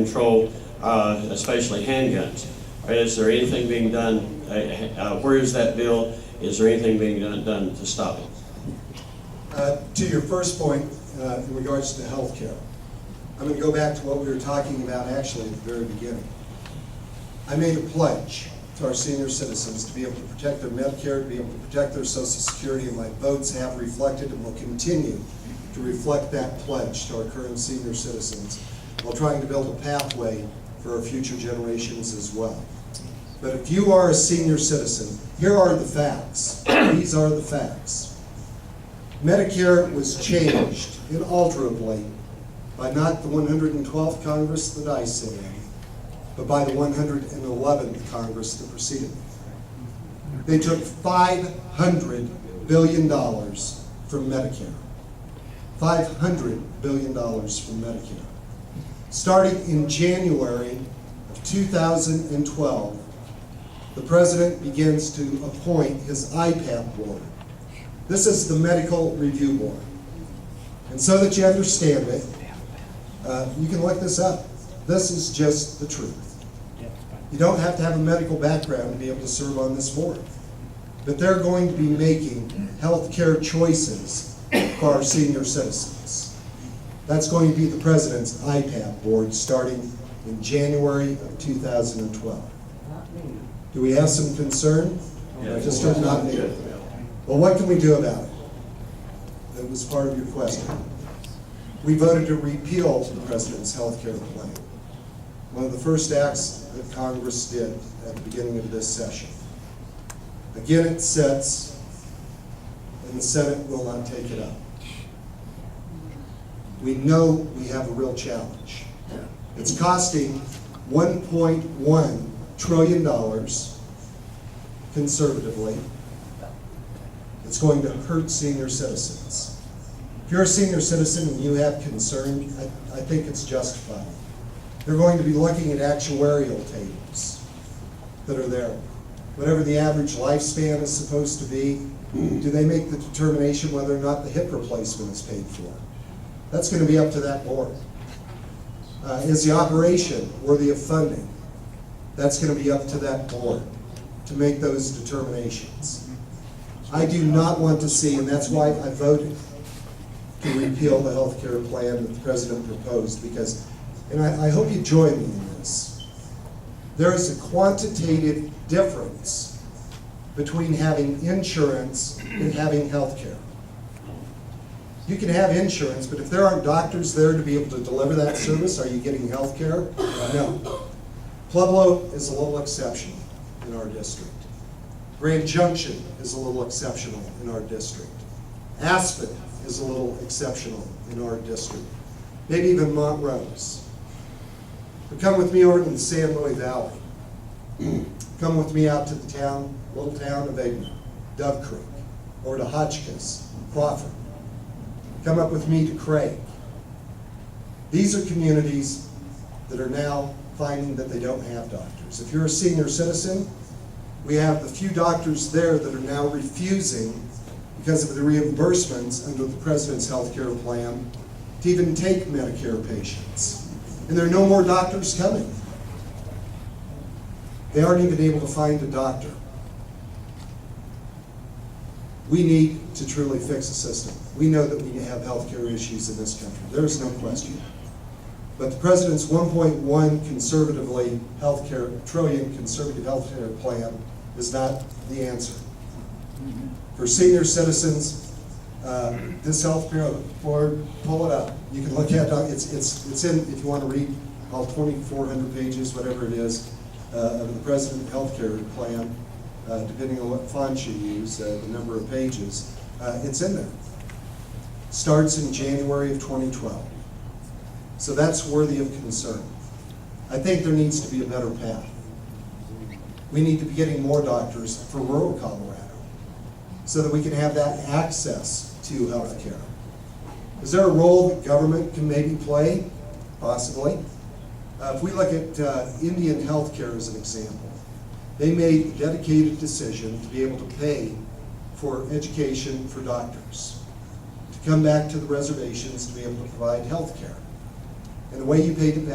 control, especially handguns. Is there anything being done? Where is that bill? Is there anything being done to stop it? To your first point, in regards to health care, I'm going to go back to what we were talking about actually at the very beginning. I made a pledge to our senior citizens to be able to protect their Medicare, to be able to protect their Social Security, and my votes have reflected and will continue to reflect that pledge to our current senior citizens while trying to build a pathway for our future generations as well. But if you are a senior citizen, here are the facts. These are the facts. Medicare was changed inalterably by not the 112th Congress that I sit in, but by the 111th Congress that preceded me. They took $500 billion from Medicare. $500 billion from Medicare. Starting in January of 2012, the President begins to appoint his IPAP board. This is the Medical Review Board. And so that you understand it, you can look this up. This is just the truth. You don't have to have a medical background to be able to serve on this board. But they're going to be making health care choices for our senior citizens. That's going to be the President's IPAP board starting in January of 2012. Do we have some concern? Yeah. Just not me. Well, what can we do about it? That was part of your question. We voted to repeal the President's health care plan. One of the first acts that Congress did at the beginning of this session. Again, it sits, and the Senate will not take it up. We know we have a real challenge. It's costing $1.1 trillion conservatively. It's going to hurt senior citizens. If you're a senior citizen and you have concern, I think it's justified. They're going to be looking at actuarial tables that are there. Whatever the average lifespan is supposed to be, do they make the determination whether or not the hip replacement is paid for? That's going to be up to that board. Is the operation worthy of funding? That's going to be up to that board to make those determinations. I do not want to see, and that's why I voted to repeal the health care plan that the President proposed, because, and I hope you join me in this, there is a quantitative difference between having insurance and having health care. You can have insurance, but if there aren't doctors there to be able to deliver that service, are you getting health care? No. Pueblo is a little exceptional in our district. Grand Junction is a little exceptional in our district. Aspen is a little exceptional in our district. Maybe even Montrose. But come with me over to the San Luis Valley. Come with me out to the town, little town of Egna, Dove Creek, or to Hotchkiss, Crawford. Come up with me to Craig. These are communities that are now finding that they don't have doctors. If you're a senior citizen, we have the few doctors there that are now refusing, because of the reimbursements under the President's health care plan, to even take Medicare patients. And there are no more doctors coming. They aren't even able to find a doctor. We need to truly fix the system. We know that we have health care issues in this country. There is no question. But the President's 1.1 conservatively trillion conservative health care plan is not the answer. For senior citizens, this health care board, pull it up. You can look at it. It's in, if you want to read all 2,400 pages, whatever it is, of the President's health care plan, depending on what font you use, the number of pages, it's in there. Starts in January of 2012. So that's worthy of concern. I think there needs to be a better path. We need to be getting more doctors for rural Colorado so that we can have that access to health care. Is there a role that government can maybe play? Possibly. If we look at Indian healthcare as an example, they made a dedicated decision to be able to pay for education for doctors, to come back to the reservations to be able to provide health care. And the way you pay to